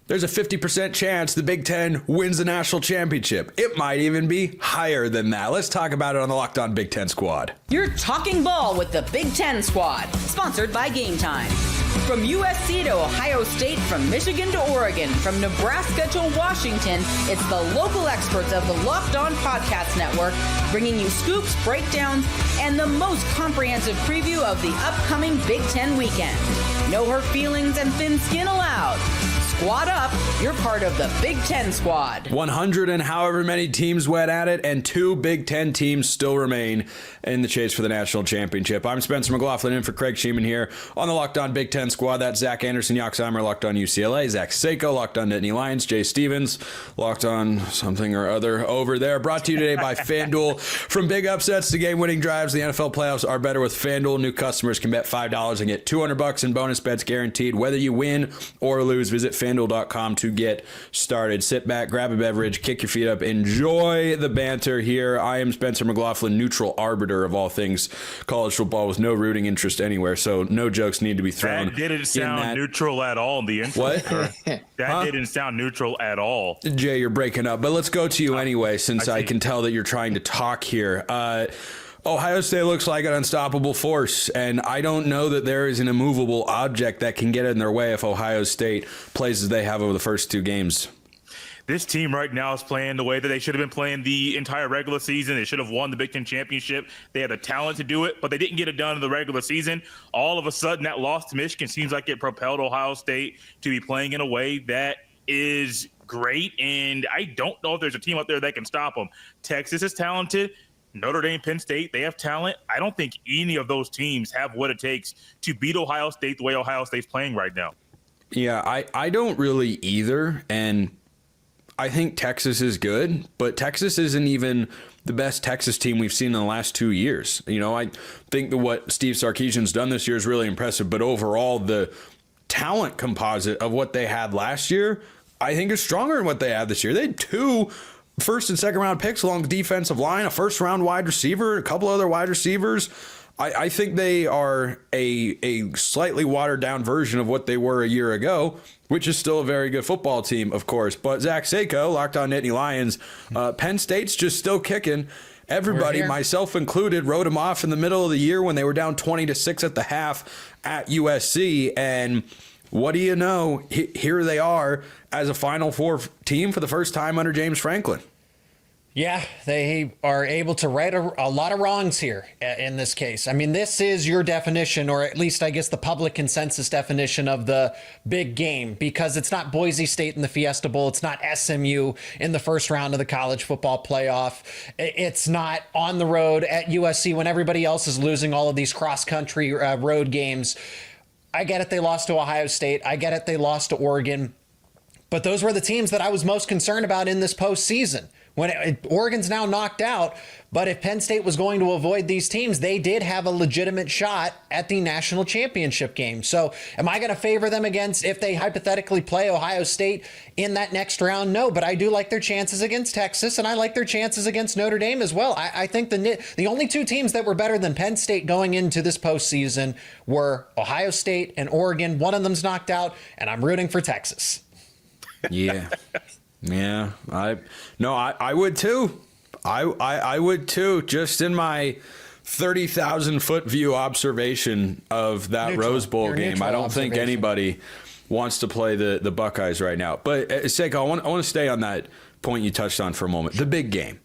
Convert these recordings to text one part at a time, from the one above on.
there's a 50% chance the Big Ten wins the national championship. It might even be higher than that. Let's talk about it on the Locked On Big Ten Squad. You're talking ball with the Big Ten Squad, sponsored by Game Time. From USC to Ohio State, from Michigan to Oregon, from Nebraska to Washington, it's the local experts of the Locked On Podcast Network bringing you scoops, breakdowns, and the most comprehensive preview of the upcoming Big Ten weekend. No hurt feelings and thin skin allowed. Squad up, you're part of the Big Ten Squad. 100 and however many teams went at it, and 2 Big Ten teams still remain in the chase for the national championship. I'm Spencer McLaughlin in for Craig Shemon here on the Locked On Big Ten Squad. That's Zach Anderson, Yoxheimer, Locked On UCLA, Zach Seiko, Locked On Nittany Lions, Jay Stevens, Locked On something or other over there. Brought to you today by FanDuel. From big upsets to game-winning drives, the NFL playoffs are better with FanDuel. New customers can bet $5 and get $200 in bonus bets guaranteed. Whether you win or lose, visit FanDuel.com to get started. Sit back, grab a beverage, kick your feet up, enjoy the banter here. I am Spencer McLaughlin, neutral arbiter of all things college football with no rooting interest anywhere, so no jokes need to be thrown. That didn't sound neutral at all in the intro. What? That didn't sound neutral at all. Jay, you're breaking up, but let's go to you anyway, since I can tell that you're trying to talk here. Ohio State looks like an unstoppable force, and I don't know that there is an immovable object that can get in their way if Ohio State plays as they have over the first 2 games. This team right now is playing the way that they should have been playing the entire regular season. They should have won the Big Ten championship. They had the talent to do it, but they didn't get it done in the regular season. All of a sudden, that loss to Michigan seems like it propelled Ohio State to be playing in a way that is great, and I don't know if there's a team out there that can stop them. Texas is talented. Notre Dame, Penn State, they have talent. I don't think any of those teams have what it takes to beat Ohio State the way Ohio State's playing right now. Yeah, I don't really either, and I think Texas is good, but Texas isn't even the best Texas team we've seen in the last 2 years. You know, I think that what Steve Sarkisian's done this year is really impressive, but overall the talent composite of what they had last year, I think is stronger than what they had this year. They had 2 first and second round picks along the defensive line, a first round wide receiver, a couple other wide receivers. I think they are a slightly watered down version of what they were a year ago, which is still a very good football team, of course. But Zach Seiko, Locked On Nittany Lions, Penn State's just still kicking. Everybody, myself included, wrote them off in the middle of the year when they were down 20-6 at the half at USC. And what do you know? Here they are as a Final Four team for the first time under James Franklin. Yeah, they are able to right a lot of wrongs here in this case. I mean, this is your definition, or at least I guess the public consensus definition of the big game, because it's not Boise State in the Fiesta Bowl. It's not SMU in the first round of the college football playoff. It's not on the road at USC when everybody else is losing all of these cross-country road games. I get it, they lost to Ohio State. I get it, they lost to Oregon. But those were the teams that I was most concerned about in this postseason. Oregon's now knocked out, but if Penn State was going to avoid these teams, they did have a legitimate shot at the national championship game. So am I going to favor them against, if they hypothetically play Ohio State in that next round? No, but I do like their chances against Texas, and I like their chances against Notre Dame as well. I think the only 2 teams that were better than Penn State going into this postseason were Ohio State and Oregon. One of them's knocked out, and I'm rooting for Texas. Yeah. Yeah, I would too. I would too, just in my 30,000 foot view observation of that Rose Bowl game. I don't think anybody wants to play the Buckeyes right now. But Seiko, I want to stay on that point you touched on for a moment. The big game.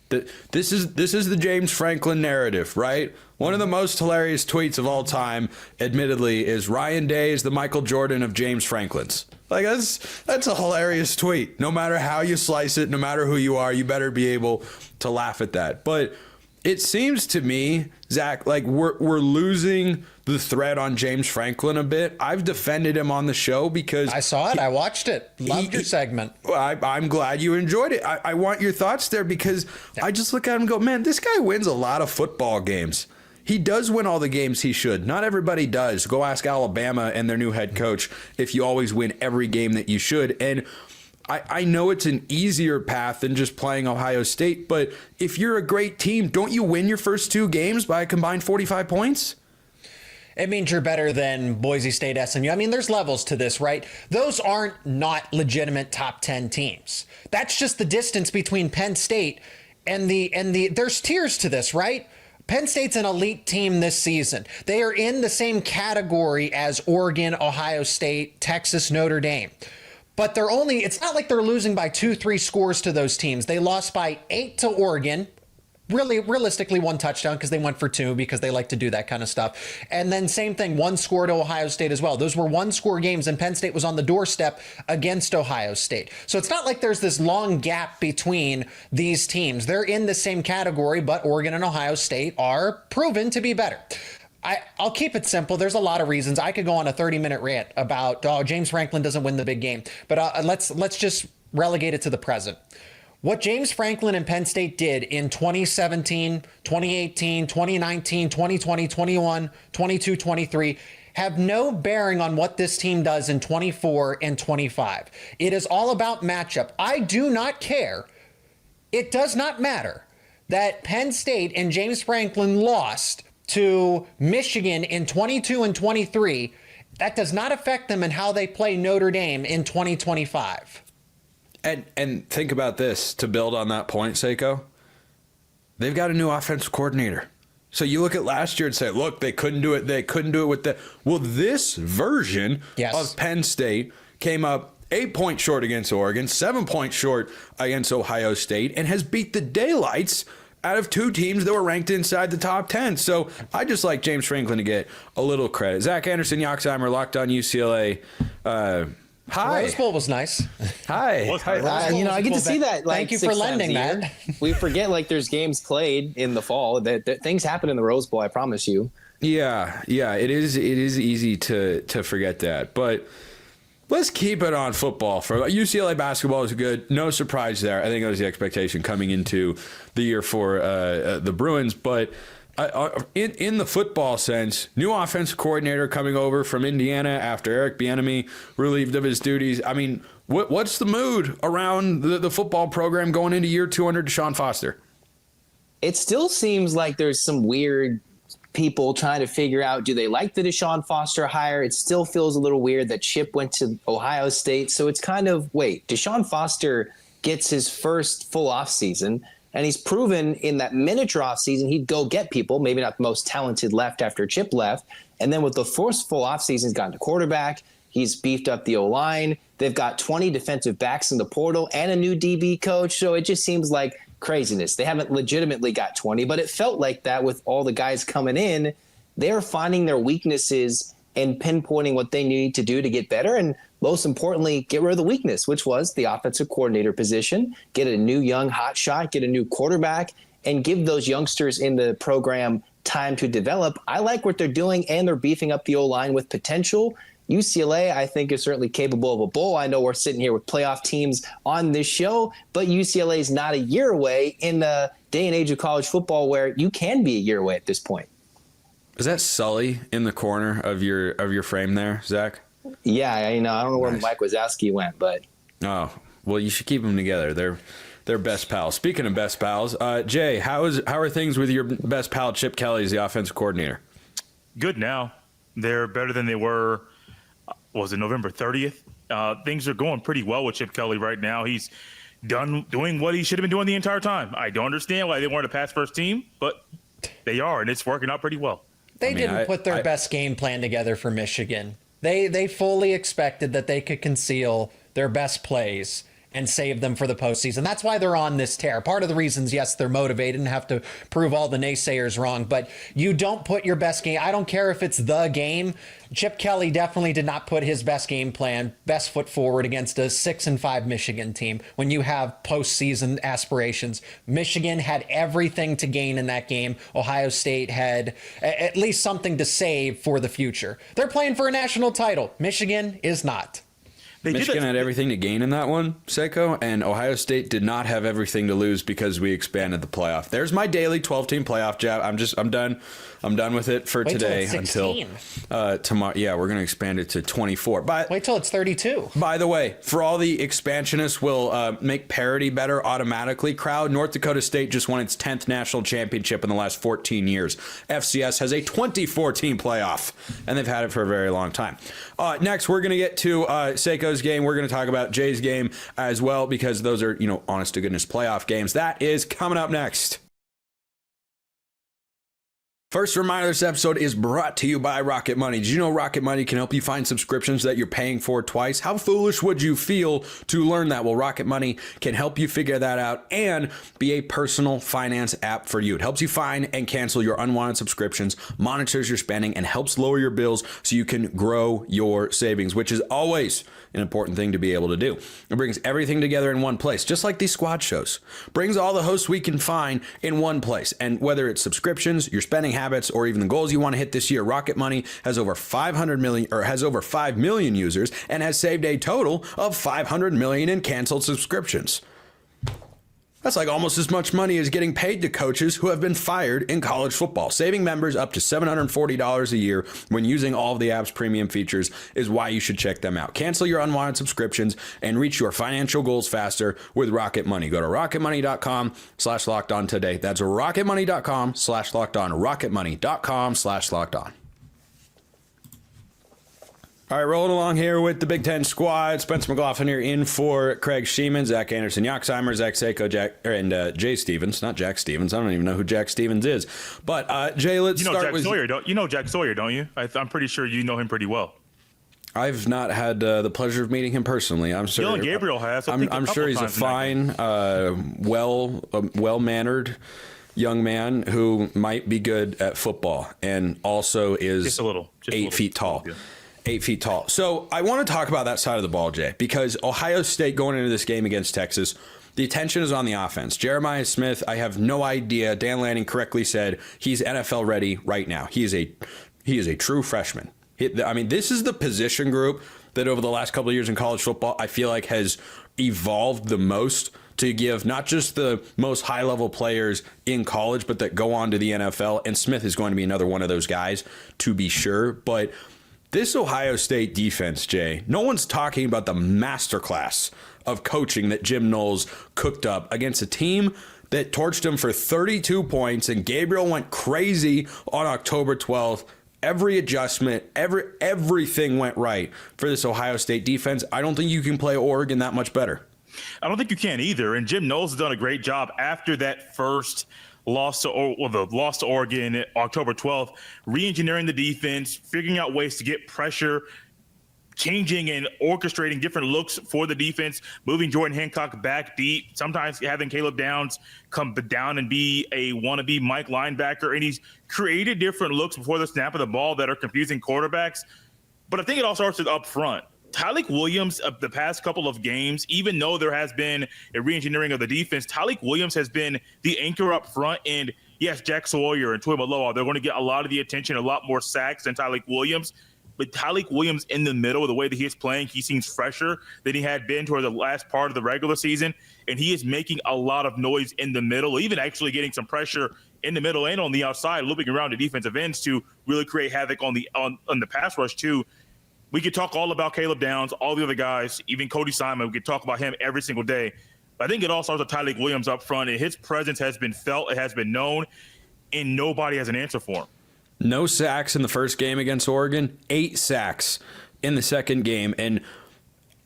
This is the James Franklin narrative, right? One of the most hilarious tweets of all time, admittedly, is Ryan Day is the Michael Jordan of James Franklin's. Like, that's a hilarious tweet. No matter how you slice it, no matter who you are, you better be able to laugh at that. But it seems to me, Zach, like we're losing the thread on James Franklin a bit. I've defended him on the show because I saw it. I watched it. Loved your segment. I'm glad you enjoyed it. I want your thoughts there because I just look at him and go, man, this guy wins a lot of football games. He does win all the games he should. Not everybody does. Go ask Alabama and their new head coach if you always win every game that you should. And I know it's an easier path than just playing Ohio State, but if you're a great team, don't you win your first 2 games by a combined 45 points? It means you're better than Boise State, SMU. I mean, there's levels to this, right? Those aren't not legitimate top 10 teams. That's just the distance between Penn State and there's tiers to this, right? Penn State's an elite team this season. They are in the same category as Oregon, Ohio State, Texas, Notre Dame. But it's not like they're losing by 2-3 scores to those teams. They lost by 8 to Oregon. Really, realistically, 1 touchdown because they went for 2 because they like to do that kind of stuff. And then same thing, 1 score to Ohio State as well. Those were 1-score games, and Penn State was on the doorstep against Ohio State. So it's not like there's this long gap between these teams. They're in the same category, but Oregon and Ohio State are proven to be better. I'll keep it simple. There's a lot of reasons. I could go on a 30-minute rant about, James Franklin doesn't win the big game. But let's just relegate it to the present. What James Franklin and Penn State did in 2017, 2018, 2019, 2020, 21, 22, 23 have no bearing on what this team does in 24 and 25. It is all about matchup. I do not care. It does not matter that Penn State and James Franklin lost to Michigan in 22 and 23. That does not affect them in how they play Notre Dame in 2025. And think about this, to build on that point, Seiko. They've got a new offensive coordinator. So you look at last year and say, look, they couldn't do it. They couldn't do it with the... Well, this version of Penn State came up 8 points short against Oregon, 7 points short against Ohio State, and has beat the daylights out of 2 teams that were ranked inside the top 10. So I just like James Franklin to get a little credit. Zach Anderson, Yoxheimer, Locked On UCLA. Hi. Rose Bowl was nice. Hi. I get to see that. Thank you for lending that. We forget there's games played in the fall. That things happen in the Rose Bowl. I promise you. Yeah. It is easy to forget that, but let's keep it on football. For UCLA basketball is good. No surprise there. I think that was the expectation coming into the year for the Bruins, but. In the football sense, new offensive coordinator coming over from Indiana after Eric Bieniemy relieved of his duties. I mean, what's the mood around the football program going into year 2 under Deshaun Foster? It still seems like there's some weird people trying to figure out, do they like the Deshaun Foster hire? It still feels a little weird that Chip went to Ohio State. So it's kind of, wait, Deshaun Foster gets his first full offseason. And he's proven in that miniature offseason, he'd go get people, maybe not the most talented left after Chip left. And then with the first full offseason, he's gotten to quarterback. He's beefed up the O-line. They've got 20 defensive backs in the portal and a new DB coach. So it just seems like craziness. They haven't legitimately got 20, but it felt like that with all the guys coming in. They're finding their weaknesses and pinpointing what they need to do to get better. And most importantly, get rid of the weakness, which was the offensive coordinator position, get a new young hot shot, get a new quarterback, and give those youngsters in the program time to develop. I like what they're doing, and they're beefing up the O-line with potential. UCLA, I think, is certainly capable of a bowl. I know we're sitting here with playoff teams on this show, but UCLA is not a year away in the day and age of college football where you can be a year away at this point. Is that Sully in the corner of your frame there, Zach? Yeah, I don't know where Mike Wazowski went, but oh, well, you should keep them together. They're best pals. Speaking of best pals, Jay, how are things with your best pal Chip Kelly as the offensive coordinator? Good now. They're better than they were. Was it November 30th? Things are going pretty well with Chip Kelly right now. He's doing what he should have been doing the entire time. I don't understand why they weren't a pass first team, but they are, and it's working out pretty well. They didn't put their best game plan together for Michigan. They fully expected that they could conceal their best plays and save them for the postseason. That's why they're on this tear. Part of the reasons, yes, they're motivated and have to prove all the naysayers wrong, but you don't put your best game. I don't care if it's the game. Chip Kelly definitely did not put his best game plan, best foot forward against a 6-5 Michigan team when you have postseason aspirations. Michigan had everything to gain in that game. Ohio State had at least something to save for the future. They're playing for a national title. Michigan is not. Michigan had everything to gain in that one, Seiko, and Ohio State did not have everything to lose because we expanded the playoff. There's my daily 12-team playoff jab. I'm done. I'm done with it for today until tomorrow. Yeah, we're going to expand it to 24. But wait till it's 32. By the way, for all the expansionists will make parity better automatically, crowd, North Dakota State just won its 10th national championship in the last 14 years. FCS has a 24-team playoff, and they've had it for a very long time. Next, we're going to get to Seiko's game. We're going to talk about Jay's game as well, because those are, honest to goodness playoff games. That is coming up next. First reminder, this episode is brought to you by Rocket Money. Did you know Rocket Money can help you find subscriptions that you're paying for twice? How foolish would you feel to learn that? Well, Rocket Money can help you figure that out and be a personal finance app for you. It helps you find and cancel your unwanted subscriptions, monitors your spending, and helps lower your bills so you can grow your savings, which is always an important thing to be able to do. It brings everything together in one place, just like these squad shows. Brings all the hosts we can find in one place. And whether it's subscriptions, your spending habits, or even the goals you want to hit this year, Rocket Money has over 5 million users and has saved a total of 500 million in canceled subscriptions. That's like almost as much money as getting paid to coaches who have been fired in college football. Saving members up to $740 a year when using all of the app's premium features is why you should check them out. Cancel your unwanted subscriptions and reach your financial goals faster with Rocket Money. Go to rocketmoney.com/lockedon today. That's rocketmoney.com/lockedon. rocketmoney.com/lockedon. All right, rolling along here with the Big Ten squad. Spencer McLaughlin here in for Craig Shemon, Zach Anderson, Yoxheimer, Zach Seiko, and Jay Stevens. Not Jack Stevens. I don't even know who Jack Stevens is. But Jay, let's start Jack with Sawyer. You know Jack Sawyer, don't you? I'm pretty sure you know him pretty well. I've not had the pleasure of meeting him personally. I'm sure Dylan Gabriel has. I'm sure he's a fine, well-mannered young man who might be good at football and also is just 8 feet tall. Yeah. 8 feet tall. So I want to talk about that side of the ball, Jay, because Ohio State going into this game against Texas, the attention is on the offense. Jeremiah Smith, I have no idea. Dan Lanning correctly said he's NFL ready right now. He is a true freshman. This is the position group that over the last couple of years in college football, I feel like has evolved the most to give not just the most high-level players in college, but that go on to the NFL. And Smith is going to be another one of those guys, to be sure. But this Ohio State defense, Jay, no one's talking about the masterclass of coaching that Jim Knowles cooked up against a team that torched him for 32 points, and Gabriel went crazy on October 12th. Every adjustment, everything went right for this Ohio State defense. I don't think you can play Oregon that much better. I don't think you can either. And Jim Knowles has done a great job after that first loss to Oregon October 12th, re-engineering the defense, figuring out ways to get pressure, changing and orchestrating different looks for the defense, moving Jordan Hancock back deep, sometimes having Caleb Downs come down and be a wannabe Mike linebacker. And he's created different looks before the snap of the ball that are confusing quarterbacks. But I think it all starts with up front. Tyleik Williams, of the past couple of games, even though there has been a re-engineering of the defense, Tyleik Williams has been the anchor up front. And yes, Jack Sawyer and Toy Maloa, they're going to get a lot of the attention, a lot more sacks than Tyleik Williams. But Tyleik Williams in the middle, the way that he is playing, he seems fresher than he had been toward the last part of the regular season. And he is making a lot of noise in the middle, even actually getting some pressure in the middle and on the outside, looping around the defensive ends to really create havoc on the pass rush too. We could talk all about Caleb Downs, all the other guys, even Cody Simon. We could talk about him every single day. But I think it all starts with Tyleik Williams up front, and his presence has been felt, it has been known, and nobody has an answer for him. No sacks in the first game against Oregon, 8 sacks in the second game. And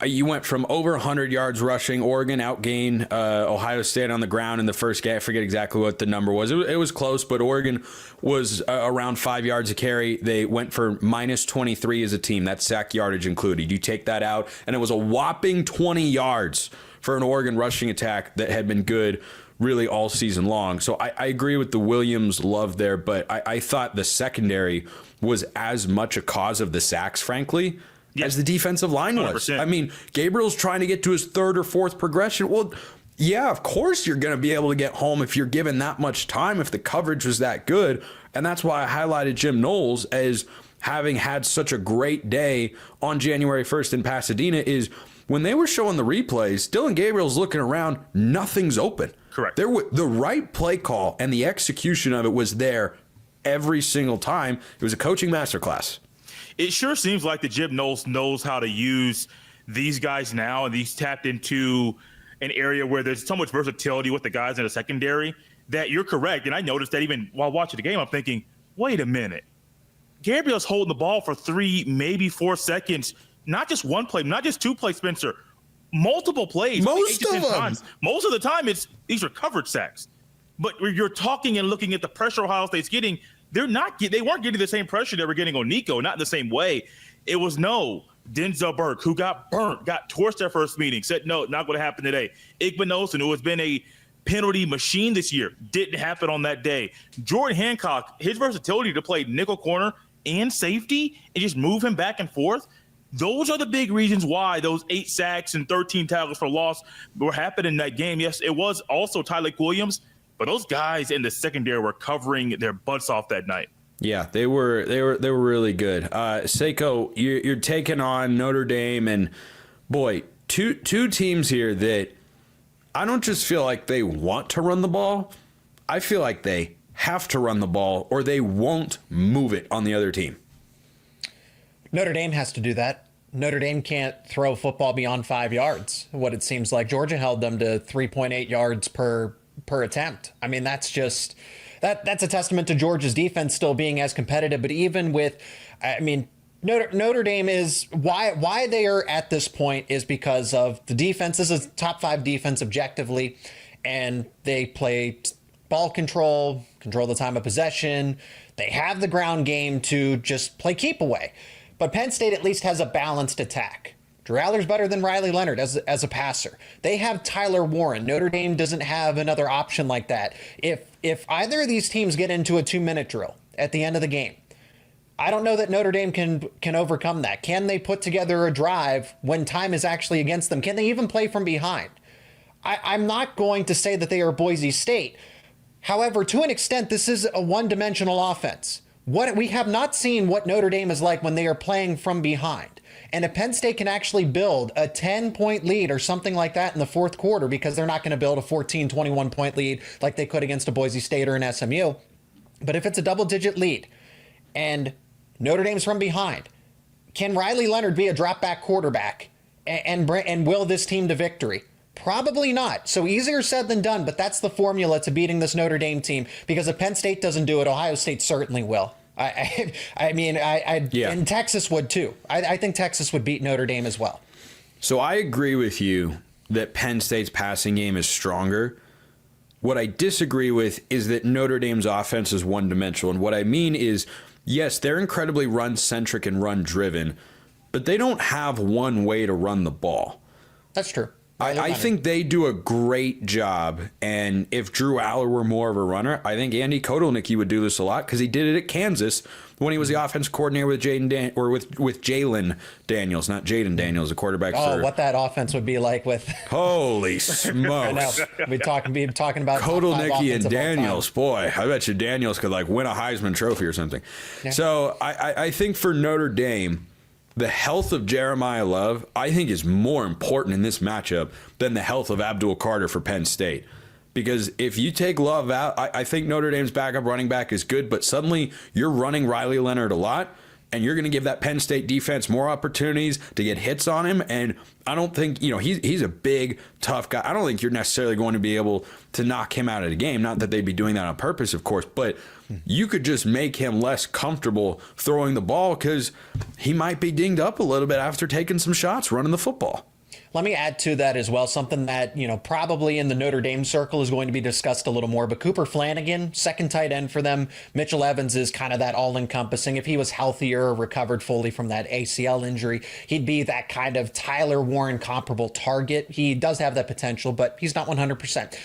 you went from over 100 yards rushing. Oregon outgained Ohio State on the ground in the first game. I forget exactly what the number was. It was close, but Oregon was around 5 yards a carry. They went for minus 23 as a team. That's sack yardage included. You take that out, and it was a whopping 20 yards for an Oregon rushing attack that had been good really all season long. So I agree with the Williams love there, but I thought the secondary was as much a cause of the sacks, frankly, as the defensive line was. 100%. I mean, Gabriel's trying to get to his third or fourth progression. Well, yeah, of course you're going to be able to get home if you're given that much time, if the coverage was that good. And that's why I highlighted Jim Knowles as having had such a great day on January 1st in Pasadena is when they were showing the replays, Dylan Gabriel's looking around, nothing's open. Correct. The right play call and the execution of it was there every single time. It was a coaching masterclass. It sure seems like the Jim Knowles knows how to use these guys now, and he's tapped into an area where there's so much versatility with the guys in the secondary that you're correct. And I noticed that even while watching the game, I'm thinking, wait a minute. Gabriel's holding the ball for 3, maybe 4 seconds. Not just one play, not just 2 plays, Spencer. Multiple plays. Most of them. Times. Most of the time, these are covered sacks. But you're talking and looking at the pressure Ohio State's getting. They weren't getting the same pressure they were getting on Nico, not in the same way. It was Denzel Burke, who got burnt, got torched their first meeting, said no, not going to happen today. Igbenogson, who has been a penalty machine this year, didn't happen on that day. Jordan Hancock, his versatility to play nickel corner and safety and just move him back and forth, those are the big reasons why those 8 sacks and 13 tackles for loss were happening in that game. Yes, it was also Tyler Williams, but those guys in the secondary were covering their butts off that night. Yeah, they were really good. Seiko, you're taking on Notre Dame, and boy, two teams here that I don't just feel like they want to run the ball. I feel like they have to run the ball or they won't move it on the other team. Notre Dame has to do that. Notre Dame can't throw football beyond 5 yards. What it seems like Georgia held them to 3.8 yards per attempt. I mean, that's just that's a testament to Georgia's defense still being as competitive. But even with, I mean, Notre Dame is why they are at this point is because of the defense. This is top 5 defense objectively, and they play ball control the time of possession. They have the ground game to just play keep away. But Penn State at least has a balanced attack. Drew Allar's better than Riley Leonard as a passer. They have Tyler Warren. Notre Dame doesn't have another option like that. If either of these teams get into a 2-minute drill at the end of the game, I don't know that Notre Dame can overcome that. Can they put together a drive when time is actually against them? Can they even play from behind? I'm not going to say that they are Boise State. However, to an extent, this is a one-dimensional offense. We have not seen what Notre Dame is like when they are playing from behind. And if Penn State can actually build a 10-point lead or something like that in the fourth quarter, because they're not going to build a 14, 21-point lead like they could against a Boise State or an SMU. But if it's a double-digit lead and Notre Dame's from behind, can Riley Leonard be a drop-back quarterback and will this team to victory? Probably not. So easier said than done, but that's the formula to beating this Notre Dame team, because if Penn State doesn't do it, Ohio State certainly will. And Texas would too. I think Texas would beat Notre Dame as well. So I agree with you that Penn State's passing game is stronger. What I disagree with is that Notre Dame's offense is one-dimensional. And what I mean is, yes, they're incredibly run-centric and run-driven, but they don't have one way to run the ball. That's true. I think they do a great job, and if Drew Aller were more of a runner, I think Andy Kotelnicki would do this a lot because he did it at Kansas when he was the offense coordinator with with Jalen Daniels, not Jaden Daniels, the quarterback. What that offense would be like with holy smokes! We'd be talking about Kotelnicki and Daniels. Boy, I bet you Daniels could win a Heisman Trophy or something. Yeah. So I think for Notre Dame, the health of Jeremiah Love, I think, is more important in this matchup than the health of Abdul Carter for Penn State. Because if you take Love out, I think Notre Dame's backup running back is good, but suddenly you're running Riley Leonard a lot, and you're going to give that Penn State defense more opportunities to get hits on him. And I don't think, he's a big, tough guy. I don't think you're necessarily going to be able to knock him out of the game. Not that they'd be doing that on purpose, of course, but you could just make him less comfortable throwing the ball because he might be dinged up a little bit after taking some shots running the football. Let me add to that as well, something that, probably in the Notre Dame circle is going to be discussed a little more, but Cooper Flanagan, second tight end for them. Mitchell Evans is kind of that all-encompassing. If he was healthier, recovered fully from that ACL injury, he'd be that kind of Tyler Warren comparable target. He does have that potential, but he's not 100%.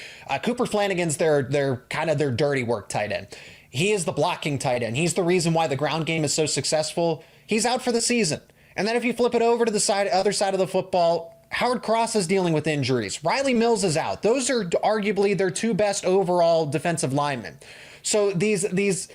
Cooper Flanagan's their kind of their dirty work tight end. He is the blocking tight end. He's the reason why the ground game is so successful. He's out for the season. And then if you flip it over to the other side of the football, Howard Cross is dealing with injuries. Riley Mills is out. Those are arguably their 2 best overall defensive linemen. So these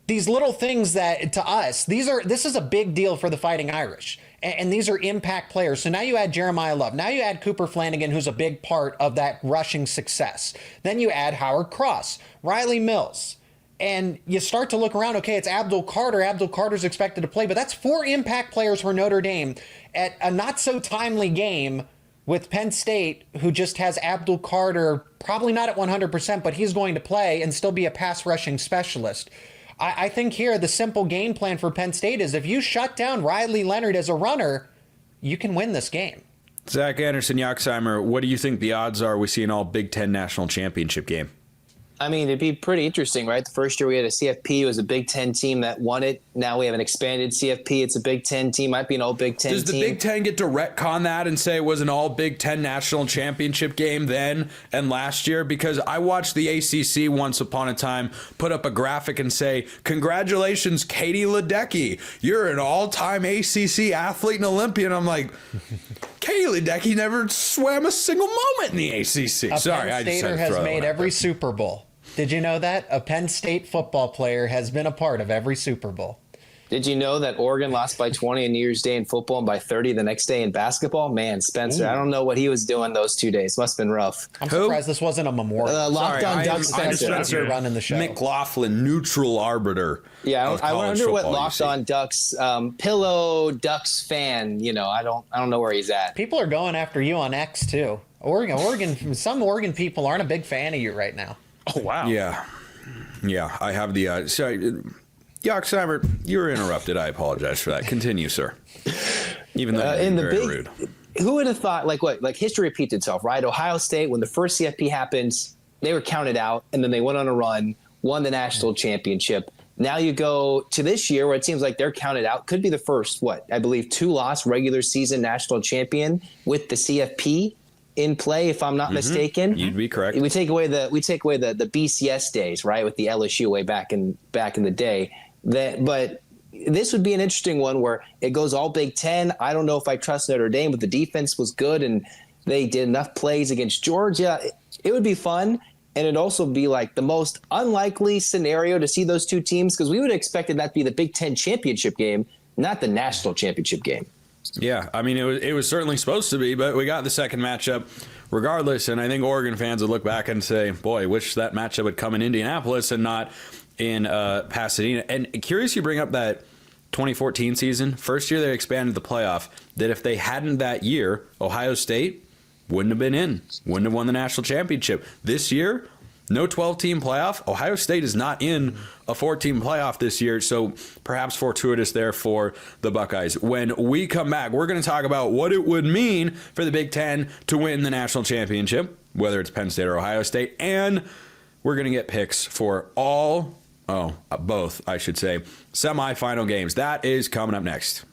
little things that to us, this is a big deal for the Fighting Irish. And these are impact players. So now you add Jeremiah Love. Now you add Cooper Flanagan, who's a big part of that rushing success. Then you add Howard Cross, Riley Mills. And you start to look around, okay, it's Abdul Carter. Abdul Carter's expected to play, but that's 4 impact players for Notre Dame at a not so timely game with Penn State, who just has Abdul Carter, probably not at 100%, but he's going to play and still be a pass rushing specialist. I think here the simple game plan for Penn State is if you shut down Riley Leonard as a runner, you can win this game. Zach Anderson, Yoxheimer, what do you think the odds are we see an all Big Ten national championship game? I mean, it'd be pretty interesting, right? The first year we had a CFP, it was a Big Ten team that won it. Now we have an expanded CFP. It's a Big Ten team. Might be an all Big Ten team. Does the Big Ten get to retcon that and say it was an all Big Ten national championship game then and last year? Because I watched the ACC once upon a time put up a graphic and say, congratulations, Katie Ledecky. You're an all-time ACC athlete and Olympian. I'm like, Katie Ledecky never swam a single moment in the ACC. A Sorry, Penn I just Stater had to has throw that made out every there. Super Bowl. Did you know that? A Penn State football player has been a part of every Super Bowl. Did you know that Oregon lost by 20 on New Year's Day in football and by 30 the next day in basketball? Man, Spencer, I don't know what he was doing those 2 days. Must have been rough. I'm surprised this wasn't a memorial. Locked on I Doug am Spencer. Spencer running the show. McLaughlin, neutral arbiter. Yeah, of I college wonder what football, you Locked see. On Ducks pillow Ducks fan. You know, I don't know where he's at. People are going after you on X too. Oregon. Some Oregon people aren't a big fan of you right now. Oh, wow. Yeah, I have the sorry, Yoxheimer, you were interrupted. I apologize for that. Continue, sir. Even though in you're the very big, rude. who would have thought? Like history repeats itself, right? Ohio State, when the first CFP happened, they were counted out, and then they went on a run, won the national championship. Now you go to this year where it seems like they're counted out. Could be the first, I believe, 2-loss regular season national champion with the CFP in play, if I'm not mistaken. You'd be correct. We take away the BCS days, right, with the LSU way back in the day. But this would be an interesting one where it goes all Big Ten. I don't know if I trust Notre Dame, but the defense was good and they did enough plays against Georgia. It would be fun, and it'd also be like the most unlikely scenario to see those two teams, because we would have expected that to be the Big Ten championship game, not the national championship game. Yeah, I mean, it was certainly supposed to be, but we got the second matchup regardless, and I think Oregon fans would look back and say, boy, wish that matchup would come in Indianapolis and not in Pasadena. And curious you bring up that 2014 season, first year they expanded the playoff, that if they hadn't that year, Ohio State wouldn't have been in, wouldn't have won the national championship. This year, no 12-team playoff. Ohio State is not in a 14 playoff this year, so perhaps fortuitous there for the Buckeyes. When we come back, we're going to talk about what it would mean for the Big Ten to win the national championship, whether it's Penn State or Ohio State, and we're going to get picks for both, I should say, semifinal games. That is coming up next.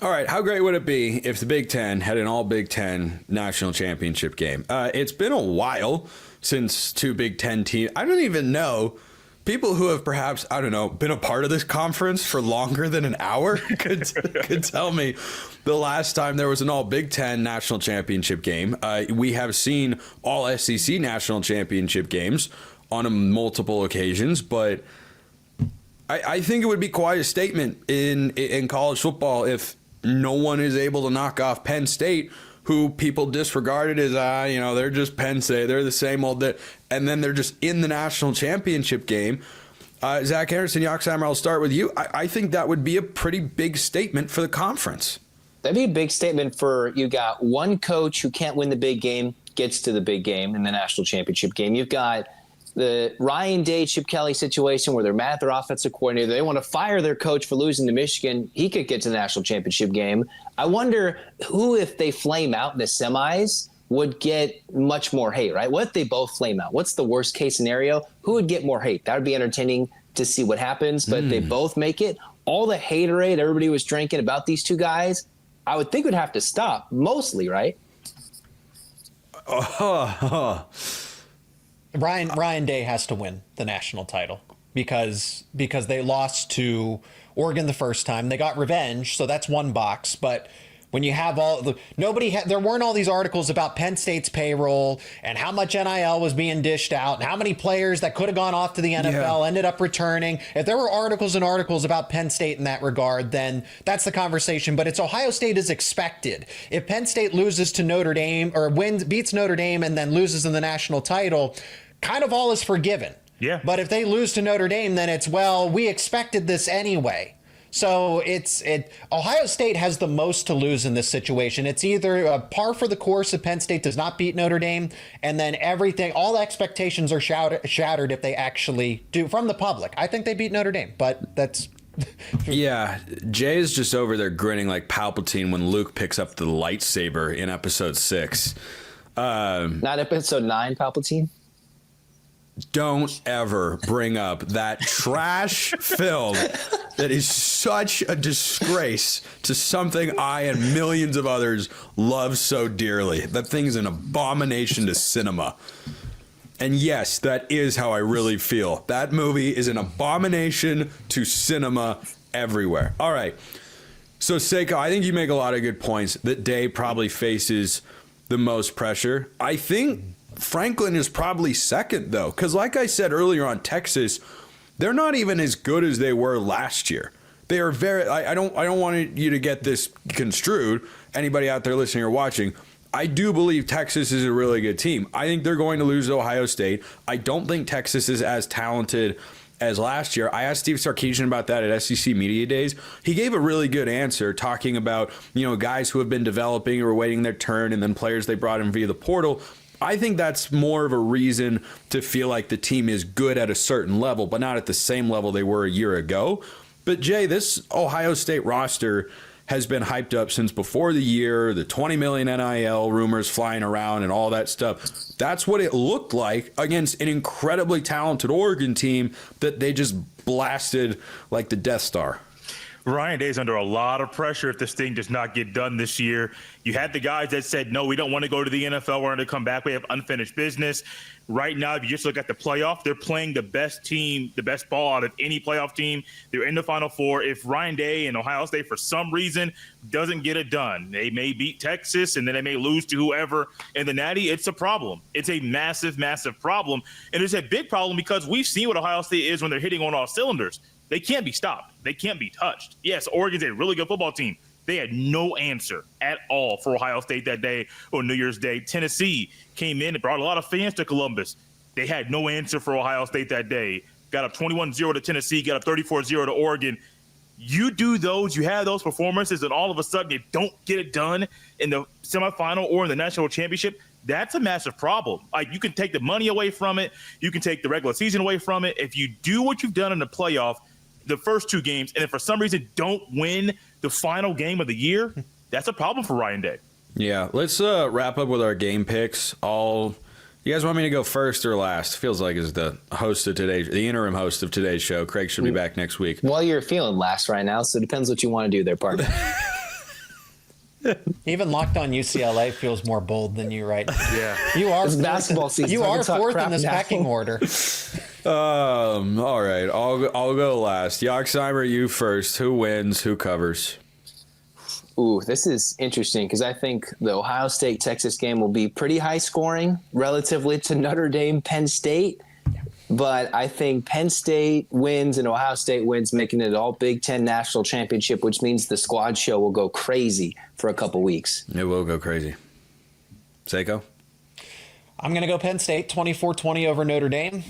All right, how great would it be if the Big Ten had an all Big Ten national championship game? It's been a while since two Big Ten teams. I don't even know. People who have perhaps, I don't know, been a part of this conference for longer than an hour could tell me the last time there was an all Big Ten national championship game. We have seen all SEC national championship games on multiple occasions, but I think it would be quite a statement in college football if no one is able to knock off Penn State, who people disregarded as, they're just Penn State. They're the same old, and then they're just in the national championship game. Zach Anderson, Yoxheimer, I'll start with you. I think that would be a pretty big statement for the conference. That'd be a big statement for, you got one coach who can't win the big game, gets to the big game in the national championship game. You've got the Ryan Day, Chip Kelly situation where they're mad at their offensive coordinator. They want to fire their coach for losing to Michigan. He could get to the national championship game. I wonder who, if they flame out in the semis, would get much more hate, right? What if they both flame out? What's the worst case scenario? Who would get more hate? That would be entertaining to see what happens, but they both make it. All the haterade everybody was drinking about these two guys, I would think would have to stop, mostly, right? Ryan Day has to win the national title because they lost to Oregon the first time. They got revenge, so that's one box. But when you have there weren't all these articles about Penn State's payroll and how much NIL was being dished out and how many players that could have gone off to the NFL ended up returning. If there were articles and articles about Penn State in that regard, then that's the conversation. But it's Ohio State is expected. If Penn State loses to Notre Dame or beats Notre Dame and then loses in the national title, kind of all is forgiven. Yeah. But if they lose to Notre Dame, then it's, well, we expected this anyway. So Ohio State has the most to lose in this situation. It's either a par for the course if Penn State does not beat Notre Dame, and then all expectations are shattered if they actually do from the public. I think they beat Notre Dame, but that's... Yeah, Jay is just over there grinning like Palpatine when Luke picks up the lightsaber in episode 6. Not episode 9, Palpatine? Don't ever bring up that trash film that is such a disgrace to something I and millions of others love so dearly. That thing's an abomination to cinema. And yes, that is how I really feel. That movie is an abomination to cinema everywhere. All right. So, Seiko, I think you make a lot of good points that Day probably faces the most pressure. I think Franklin is probably second, though, because like I said earlier on Texas, they're not even as good as they were last year. They are very. I don't want you to get this construed. Anybody out there listening or watching, I do believe Texas is a really good team. I think they're going to lose to Ohio State. I don't think Texas is as talented as last year. I asked Steve Sarkisian about that at SEC Media Days. He gave a really good answer, talking about guys who have been developing or waiting their turn, and then players they brought in via the portal. I think that's more of a reason to feel like the team is good at a certain level, but not at the same level they were a year ago. But Jay, this Ohio State roster has been hyped up since before the year, the 20 million NIL rumors flying around and all that stuff. That's what it looked like against an incredibly talented Oregon team that they just blasted like the Death Star. Ryan Day's under a lot of pressure if this thing does not get done this year. You had the guys that said, no, we don't want to go to the NFL. We're going to come back. We have unfinished business. Right now, if you just look at the playoff, they're playing the best team, the best ball out of any playoff team. They're in the Final Four. If Ryan Day and Ohio State, for some reason, doesn't get it done, they may beat Texas, and then they may lose to whoever in the Natty. It's a problem. It's a massive, massive problem. And it's a big problem because we've seen what Ohio State is when they're hitting on all cylinders. They can't be stopped. They can't be touched. Yes, Oregon's a really good football team. They had no answer at all for Ohio State that day on New Year's Day. Tennessee came in and brought a lot of fans to Columbus. They had no answer for Ohio State that day. Got up 21-0 to Tennessee, got up 34-0 to Oregon. You do those, you have those performances, and all of a sudden you don't get it done in the semifinal or in the national championship. That's a massive problem. Like, you can take the money away from it. You can take the regular season away from it. If you do what you've done in the playoff, the first two games, and if for some reason don't win the final game of the year, that's a problem for Ryan Day. Yeah, let's wrap up with our game picks. You guys want me to go first or last? Feels like as the host of the interim host of today's show. Craig should be back next week. Well, you're feeling last right now, so it depends what you want to do there, partner. Even Locked On UCLA feels more bold than you right now. Yeah. You are It's basketball season. You so are fourth in this pecking order. All right, I'll go last. Yoxheimer, you first. Who wins? Who covers? Ooh, this is interesting because I think the Ohio State-Texas game will be pretty high scoring relatively to Notre Dame, Penn State. But I think Penn State wins and Ohio State wins, making it all Big Ten national championship, which means the squad show will go crazy for a couple weeks. It will go crazy. Seiko? I'm going to go Penn State, 24-20 over Notre Dame.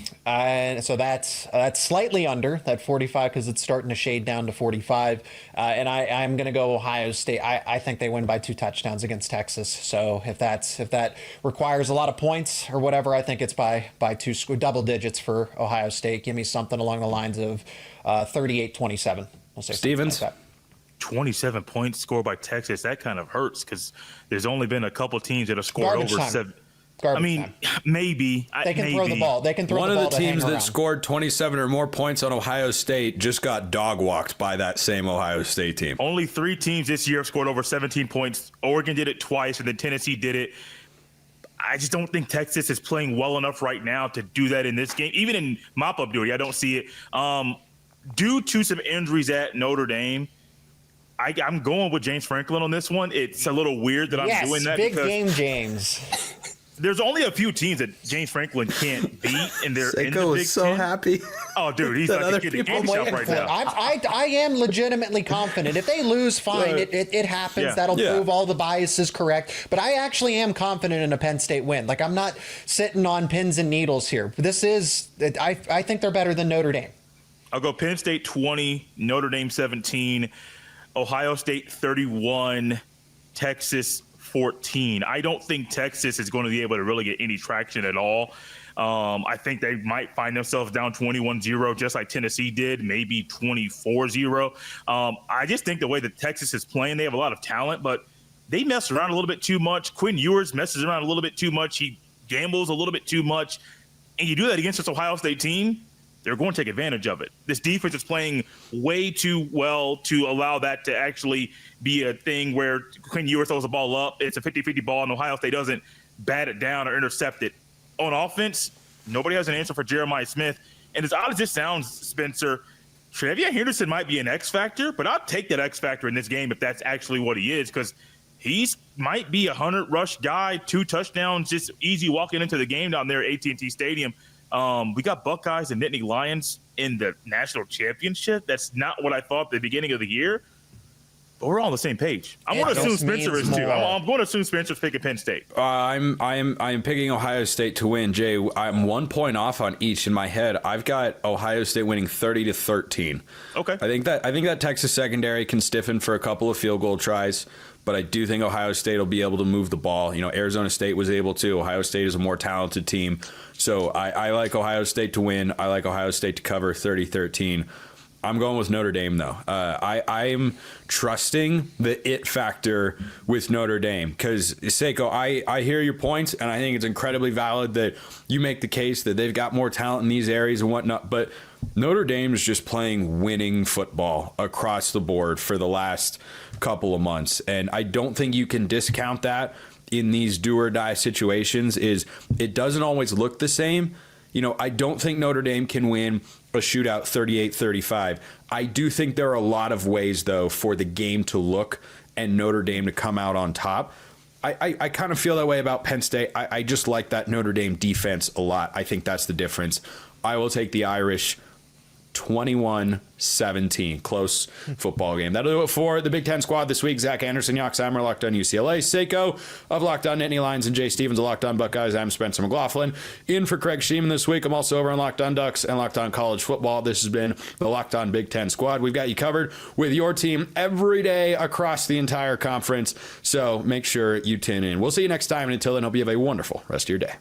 So that's slightly under that 45 because it's starting to shade down to 45. And I'm going to go Ohio State. I think they win by 2 touchdowns against Texas. So if that requires a lot of points or whatever, I think it's by double digits for Ohio State. Give me something along the lines of 38-27. We'll say Stevens? Like 27 points scored by Texas. That kind of hurts because there's only been a couple teams that have scored Garbage over time. 7. Garbage I mean, time. maybe. They can throw the ball. They can throw One the ball of the to hang teams that around. scored 27 or more points on Ohio State just got dog-walked by that same Ohio State team. Only 3 teams this year have scored over 17 points. Oregon did it twice, and then Tennessee did it. I just don't think Texas is playing well enough right now to do that in this game. Even in mop-up duty, I don't see it. Due to some injuries at Notre Dame, I'm going with James Franklin on this one. It's a little weird that I'm doing that. Big game, James. There's only a few teams that James Franklin can't beat, and they're in the Seiko Big is so Ten. happy. Oh, dude, he's like other a kid in a people candy shop right now. I am legitimately confident. If they lose, fine. It happens. Yeah. That'll prove all the bias is correct. But I actually am confident in a Penn State win. Like, I'm not sitting on pins and needles here. This is, I think they're better than Notre Dame. I'll go Penn State 20, Notre Dame 17, Ohio State 31, Texas 14. I don't think Texas is going to be able to really get any traction at all. I think they might find themselves down 21-0, just like Tennessee did, maybe 24-0. I just think the way that Texas is playing, they have a lot of talent, but they mess around a little bit too much. Quinn Ewers messes around a little bit too much. He gambles a little bit too much. And you do that against this Ohio State team, they're going to take advantage of it. This defense is playing way too well to allow that to actually be a thing where Quinn Ewers throws the ball up. It's a 50-50 ball, and Ohio State doesn't bat it down or intercept it. On offense, nobody has an answer for Jeremiah Smith. And as odd as this sounds, Spencer, Trevion Henderson might be an X factor, but I'll take that X factor in this game if that's actually what he is, because he's might be a 100-rush guy, 2 touchdowns, just easy walking into the game down there at AT&T Stadium. We got Buckeyes and Nittany Lions in the national championship. That's not what I thought at the beginning of the year. But we're all on the same page. I'm going to assume Spencer is too. I'm going to assume Spencer's picking Penn State. I'm picking Ohio State to win. Jay, I'm 1 point off on each in my head. I've got Ohio State winning 30-13. Okay. I think that Texas secondary can stiffen for a couple of field goal tries, but I do think Ohio State will be able to move the ball. You know, Arizona State was able to. Ohio State is a more talented team. So I like Ohio State to win. I like Ohio State to cover 30-13. I'm going with Notre Dame, though. I'm trusting the it factor with Notre Dame because, Seiko, I hear your points, and I think it's incredibly valid that you make the case that they've got more talent in these areas and whatnot, but Notre Dame is just playing winning football across the board for the last couple of months, and I don't think you can discount that in these do-or-die situations. Is it doesn't always look the same. You know, I don't think Notre Dame can win a shootout 38-35. I do think there are a lot of ways, though, for the game to look and Notre Dame to come out on top. I kind of feel that way about Penn State. I just like that Notre Dame defense a lot. I think that's the difference. I will take the Irish 21-17. Close football game. That'll do it for the Big Ten squad this week. Zach Anderson, Yoxheimer, Locked On UCLA. Seiko of Locked On Nittany Lions and Jay Stevens of Locked On Buckeyes. I'm Spencer McLaughlin. In for Craig Shemon this week. I'm also over on Locked On Ducks and Locked On College Football. This has been the Locked On Big Ten squad. We've got you covered with your team every day across the entire conference. So make sure you tune in. We'll see you next time. And until then, hope you have a wonderful rest of your day.